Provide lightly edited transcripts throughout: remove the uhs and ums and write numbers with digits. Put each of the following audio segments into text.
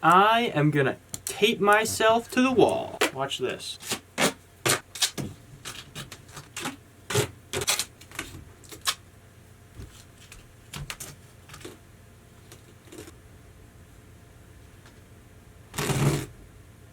I am gonna tape myself to the wall. Watch this.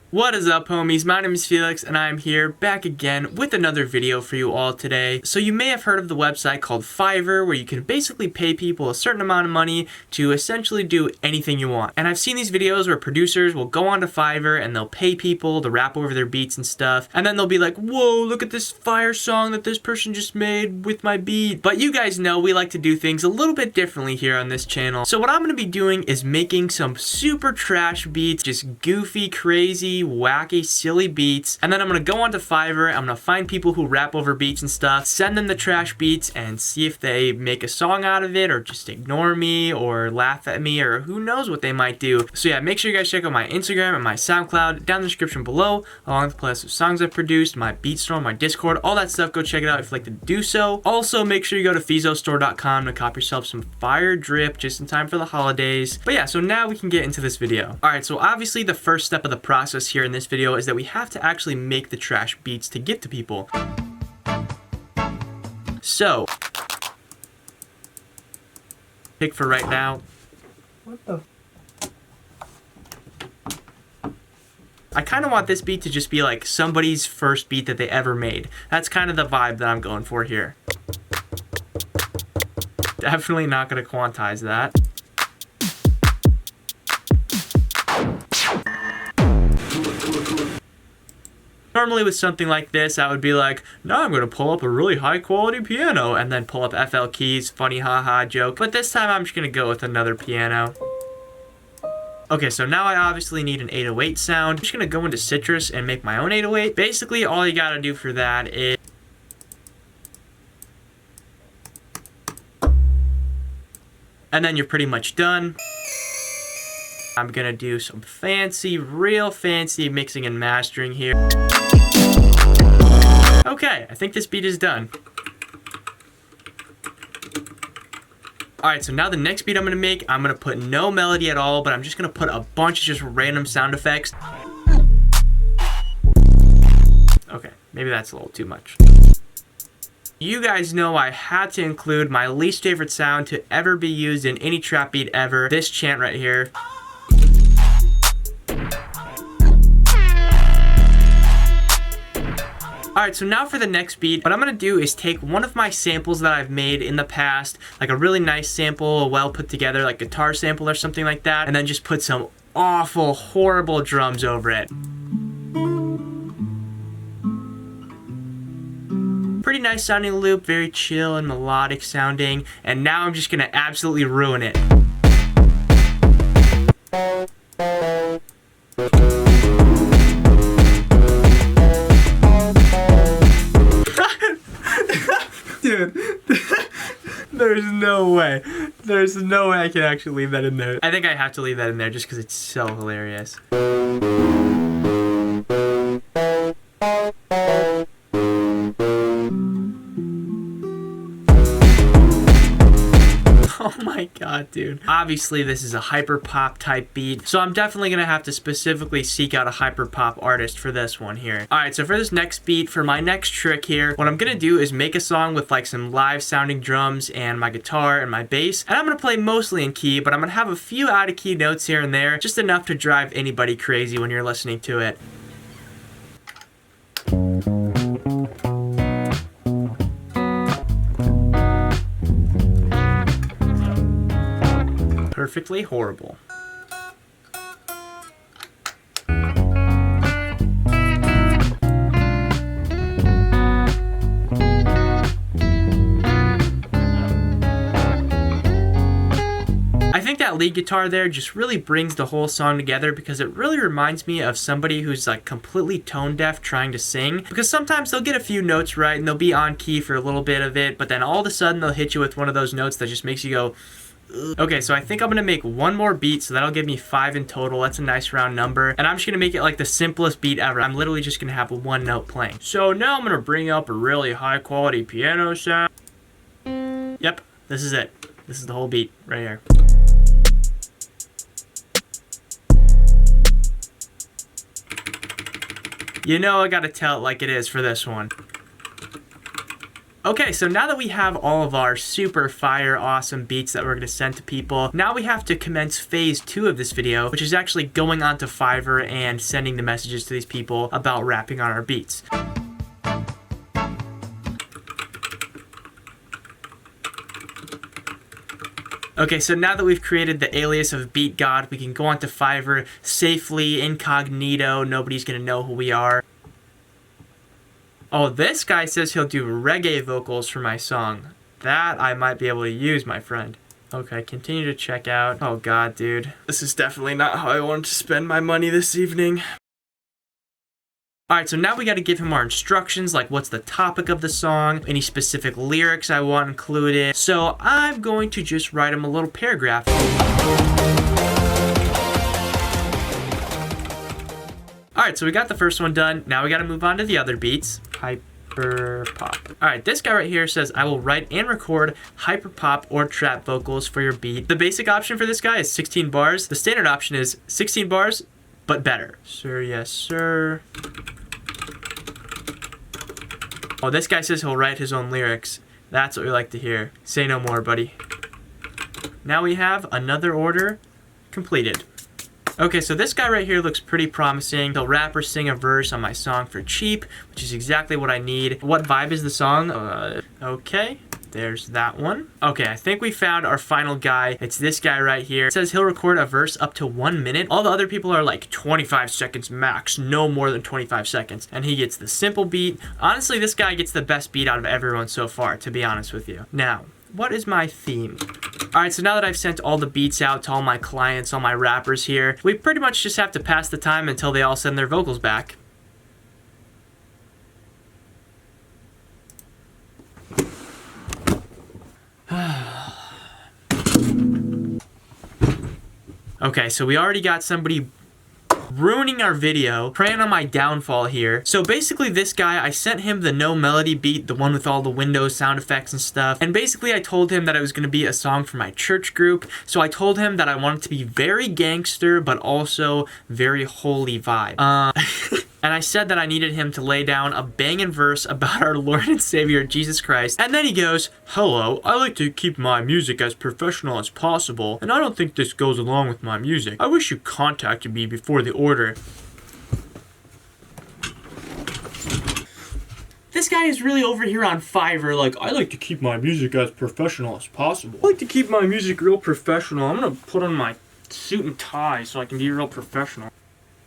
What is up, homies? My name is Felix and I'm here back again with another video for you all today. So you may have heard of the website called Fiverr, where you can basically pay people a certain amount of money to essentially do anything you want. And I've seen these videos where producers will go onto Fiverr and they'll pay people to rap over their beats and stuff. And then they'll be like, whoa, look at this fire song that this person just made with my beat. But you guys know we like to do things a little bit differently here on this channel. So what I'm gonna be doing is making some super trash beats, just goofy, crazy, wacky, silly beats, and then I'm gonna go onto Fiverr. I'm gonna find people who rap over beats and stuff, send them the trash beats, and see if they make a song out of it, or just ignore me, or laugh at me, or who knows what they might do. So yeah, make sure you guys check out my Instagram and my SoundCloud down in the description below, along with the playlist of songs I've produced, my beat store, my Discord, all that stuff. Go check it out if you'd like to do so. Also, make sure you go to feezostore.com to cop yourself some fire drip just in time for the holidays. But yeah, so now we can get into this video. Alright, so obviously the first step of the process here in this video is that we have to actually make the trash beats to give to people. So, pick for right now. What the? I kind of want this beat to just be like somebody's first beat that they ever made. That's kind of the vibe that I'm going for here. Definitely not going to quantize that. Normally with something like this, I would be like, now I'm going to pull up a really high quality piano and then pull up FL keys, funny haha joke. But this time I'm just going to go with another piano. Okay, so now I obviously need an 808 sound. I'm just going to go into Citrus and make my own 808. Basically, all you got to do for that is... and then you're pretty much done. I'm going to do some fancy, real fancy mixing and mastering here. Okay, I think this beat is done. Alright, so now the next beat I'm going to make, I'm going to put no melody at all, but I'm just going to put a bunch of just random sound effects. Okay, maybe that's a little too much. You guys know I had to include my least favorite sound to ever be used in any trap beat ever, this chant right here. Alright, so now for the next beat, what I'm going to do is take one of my samples that I've made in the past, like a really nice sample, a well put together, like guitar sample or something like that, and then just put some awful, horrible drums over it. Pretty nice sounding loop, very chill and melodic sounding, and now I'm just going to absolutely ruin it. Dude, there's no way. There's no way I can actually leave that in there. I think I have to leave that in there just because it's so hilarious. Oh my god, dude. Obviously, this is a hyper pop type beat, so I'm definitely gonna have to specifically seek out a hyper pop artist for this one here. Alright, so for this next beat, for my next trick here, what I'm gonna do is make a song with like some live sounding drums and my guitar and my bass, and I'm gonna play mostly in key, but I'm gonna have a few out of key notes here and there, just enough to drive anybody crazy when you're listening to it. Perfectly horrible. I think that lead guitar there just really brings the whole song together, because it really reminds me of somebody who's like completely tone deaf trying to sing, because sometimes they'll get a few notes right and they'll be on key for a little bit of it, but then all of a sudden they'll hit you with one of those notes that just makes you go, okay, so I think I'm gonna make one more beat, so that'll give me 5 in total. That's a nice round number, and I'm just gonna make it like the simplest beat ever. I'm literally just gonna have one note playing. So now I'm gonna bring up a really high quality piano sound. Yep, this is it. This is the whole beat right here. You know I gotta tell it like it is for this one. Okay, so now that we have all of our super fire awesome beats that we're gonna send to people, now we have to commence phase 2 of this video, which is actually going onto Fiverr and sending the messages to these people about rapping on our beats. Okay, so now that we've created the alias of Beat God, we can go onto Fiverr safely, incognito, nobody's gonna know who we are. Oh, this guy says he'll do reggae vocals for my song. That I might be able to use, my friend. Okay, continue to check out. Oh god, dude. This is definitely not how I wanted to spend my money this evening. Alright, so now we gotta give him our instructions, like what's the topic of the song, any specific lyrics I want included. So I'm going to just write him a little paragraph. Alright, so we got the first one done. Now we gotta move on to the other beats. Hyper pop. Alright, this guy right here says, I will write and record hyper pop or trap vocals for your beat. The basic option for this guy is 16 bars. The standard option is 16 bars, but better. Sir, yes, sir. Oh, this guy says he'll write his own lyrics. That's what we like to hear. Say no more, buddy. Now we have another order completed. Okay, so this guy right here looks pretty promising. He'll rap or sing a verse on my song for cheap, which is exactly what I need. What vibe is the song? Okay, there's that one. Okay, I think we found our final guy. It's this guy right here. It says he'll record a verse up to 1 minute. All the other people are like 25 seconds max, no more than 25 seconds. And he gets the simple beat. Honestly, this guy gets the best beat out of everyone so far, to be honest with you. Now, what is my theme? Alright, so now that I've sent all the beats out to all my clients, all my rappers here, we pretty much just have to pass the time until they all send their vocals back. Okay, so we already got somebody ruining our video, preying on my downfall here. So basically this guy, I sent him the no melody beat, the one with all the Windows sound effects and stuff. And basically I told him that it was going to be a song for my church group. So I told him that I wanted it to be very gangster, but also very holy vibe. And I said that I needed him to lay down a banging verse about our Lord and Savior, Jesus Christ. And then he goes, hello, I like to keep my music as professional as possible, and I don't think this goes along with my music. I wish you contacted me before the order. This guy is really over here on Fiverr, like, I like to keep my music as professional as possible. I like to keep my music real professional. I'm gonna put on my suit and tie so I can be real professional.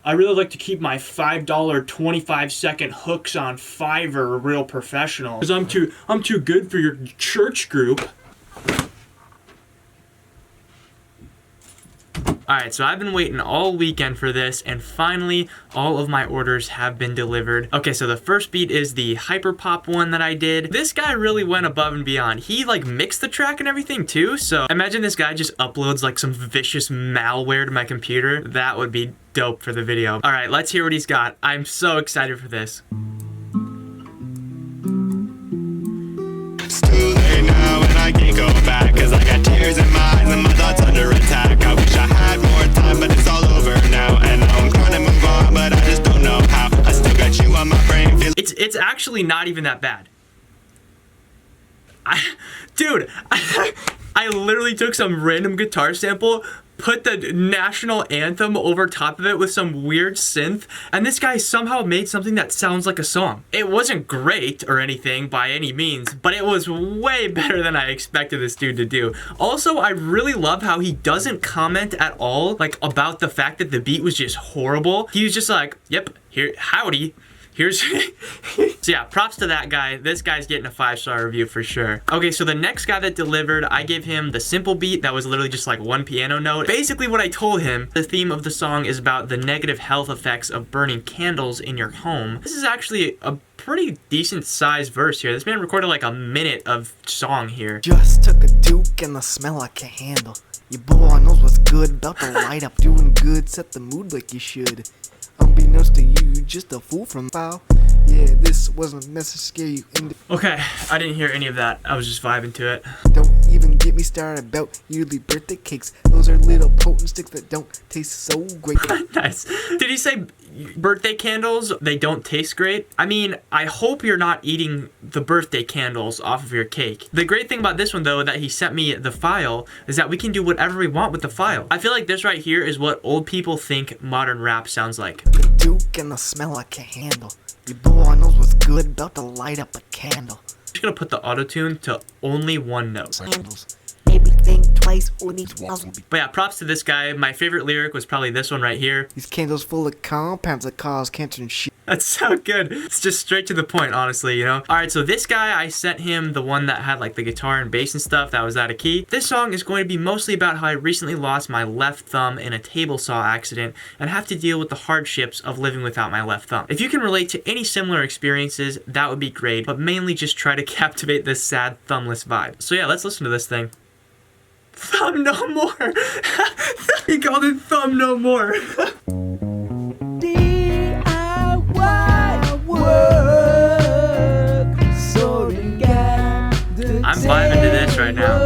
I really like to keep my $5 25-second hooks on Fiverr real professional. Because I'm too good for your church group. Alright, so I've been waiting all weekend for this, and finally, all of my orders have been delivered. Okay, so the first beat is the hyperpop one that I did. This guy really went above and beyond. He, like, mixed the track and everything, too, so imagine this guy just uploads, like, some vicious malware to my computer. That would be dope for the video. Alright, let's hear what he's got. I'm so excited for this. It's too late now and I can't go back, cause I got tears in my eyes and my thoughts under attack. I wish I had more time, but it's all over now, and now I'm trying to move on, but I just don't know how. I still got you on my brain. It's actually not even that bad. Dude, I literally took some random guitar sample, put the national anthem over top of it with some weird synth, and this guy somehow made something that sounds like a song. It wasn't great or anything by any means, but it was way better than I expected this dude to do. Also, I really love how he doesn't comment at all, like, about the fact that the beat was just horrible. He was just like, yep, here, howdy. Here's so yeah, props to that guy. This guy's getting a 5-star review for sure. Okay, so the next guy that delivered, I gave him the simple beat that was literally just like one piano note. Basically what I told him, the theme of the song is about the negative health effects of burning candles in your home. This is actually a pretty decent sized verse here. This man recorded like a minute of song here. Just took a Duke and the smell I can't handle. Your boy knows what's good, about to light up, doing good, set the mood like you should. Unbeknownst to you, just a fool from foul. Yeah, this wasn't a message to scare you into. Okay, I didn't hear any of that. I was just vibing to it. Don't even get me start about yearly birthday cakes. Those are little potent sticks that don't taste so great. Nice. Did he say birthday candles, they don't taste great? I mean, I hope you're not eating the birthday candles off of your cake. The great thing about this one, though, that he sent me the file, is that we can do whatever we want with the file. I feel like this right here is what old people think modern rap sounds like. The Duke and the smell like a handle. Your boy knows what's good, about to light up a candle. I'm just gonna put the auto-tune to only one note. Everything twice or these walls will be. But yeah, props to this guy. My favorite lyric was probably this one right here. These candles full of compounds that cause cancer and shit. That's so good. It's just straight to the point, honestly, you know? Alright, so this guy, I sent him the one that had like the guitar and bass and stuff that was out of key. This song is going to be mostly about how I recently lost my left thumb in a table saw accident and have to deal with the hardships of living without my left thumb. If you can relate to any similar experiences, that would be great, but mainly just try to captivate this sad thumbless vibe. So yeah, let's listen to this thing. Thumb no more. He called it Thumb No More. I'm vibing to this right now.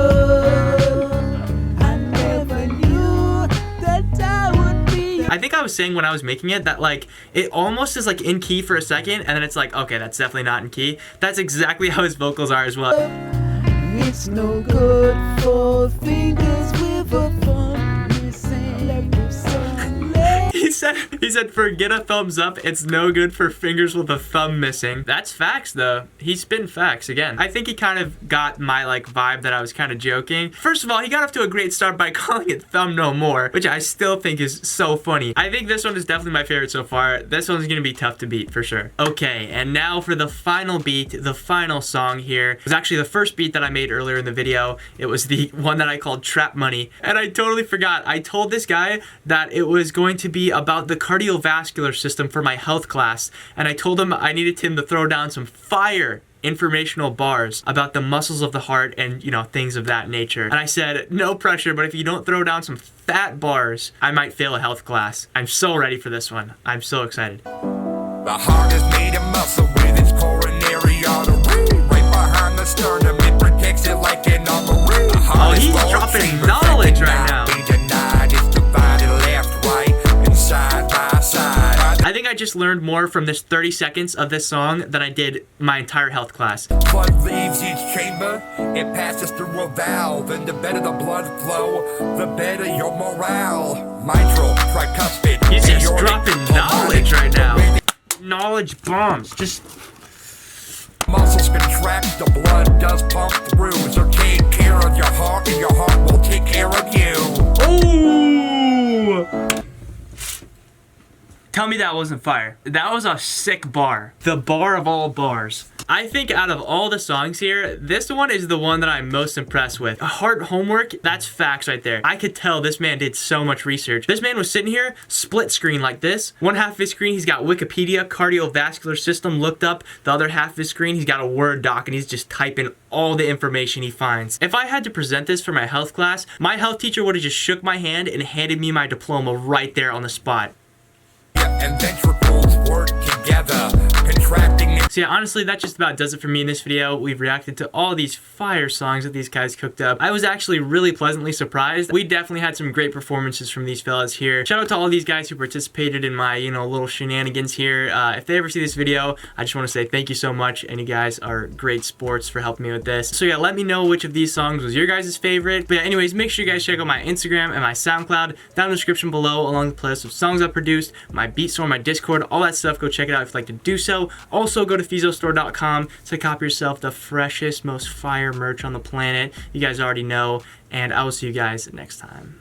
I think I was saying when I was making it that like it almost is like in key for a second and then it's like, okay, that's definitely not in key. That's exactly how his vocals are as well. It's no good for fingers with a thumb missing. He said forget a thumbs up, it's no good for fingers with a thumb missing. That's facts though. He's spitting facts again. I think he kind of got my like vibe that I was kind of joking. First of all, he got off to a great start by calling it Thumb No More, which I still think is so funny. I think this one is definitely my favorite so far. This one's gonna be tough to beat for sure. Okay, and now for the final beat, the final song here. It was actually the first beat that I made earlier in the video. It was the one that I called Trap Money, and I totally forgot. I told this guy that it was going to be about the cardiovascular system for my health class, and I told him I needed him to throw down some fire informational bars about the muscles of the heart and, you know, things of that nature. And I said, no pressure, but if you don't throw down some fat bars, I might fail a health class. I'm so ready for this one. I'm so excited. The heart is made of muscle with its coronary artery. Right behind the sternum, it protects it like an armory. Oh, he's dropping knowledge right now. I think I just learned more from this 30 seconds of this song than I did my entire health class. Blood leaves each chamber, it passes through a valve, and the better the blood flow, the better your morale. Mitral, tricuspid. He's just dropping knowledge right now. Knowledge bombs, just... Muscles contract, the blood does pump through, so take care of your heart, and your heart will take care of you. Ooh! Tell me that wasn't fire. That was a sick bar. The bar of all bars. I think out of all the songs here, this one is the one that I'm most impressed with. Heart homework, that's facts right there. I could tell this man did so much research. This man was sitting here, split screen like this. One half of his screen, he's got Wikipedia, cardiovascular system looked up. The other half of his screen, he's got a Word doc and he's just typing all the information he finds. If I had to present this for my health class, my health teacher would have just shook my hand and handed me my diploma right there on the spot. And ventricles work together, contracting. So yeah, honestly, that just about does it for me in this video. We've reacted to all these fire songs that these guys cooked up. I was actually really pleasantly surprised. We definitely had some great performances from these fellas here. Shout out to all these guys who participated in my, you know, little shenanigans here. If they ever see this video, I just want to say thank you so much, and you guys are great sports for helping me with this. So yeah, let me know which of these songs was your guys' favorite. But yeah, anyways, make sure you guys check out my Instagram and my SoundCloud down in the description below, along with the playlist of songs I produced, my beat store, my Discord, all that stuff. Go check it out if you'd like to do so. Also, go to feezostore.com to copy yourself the freshest, most fire merch on the planet. You guys already know, and I will see you guys next time.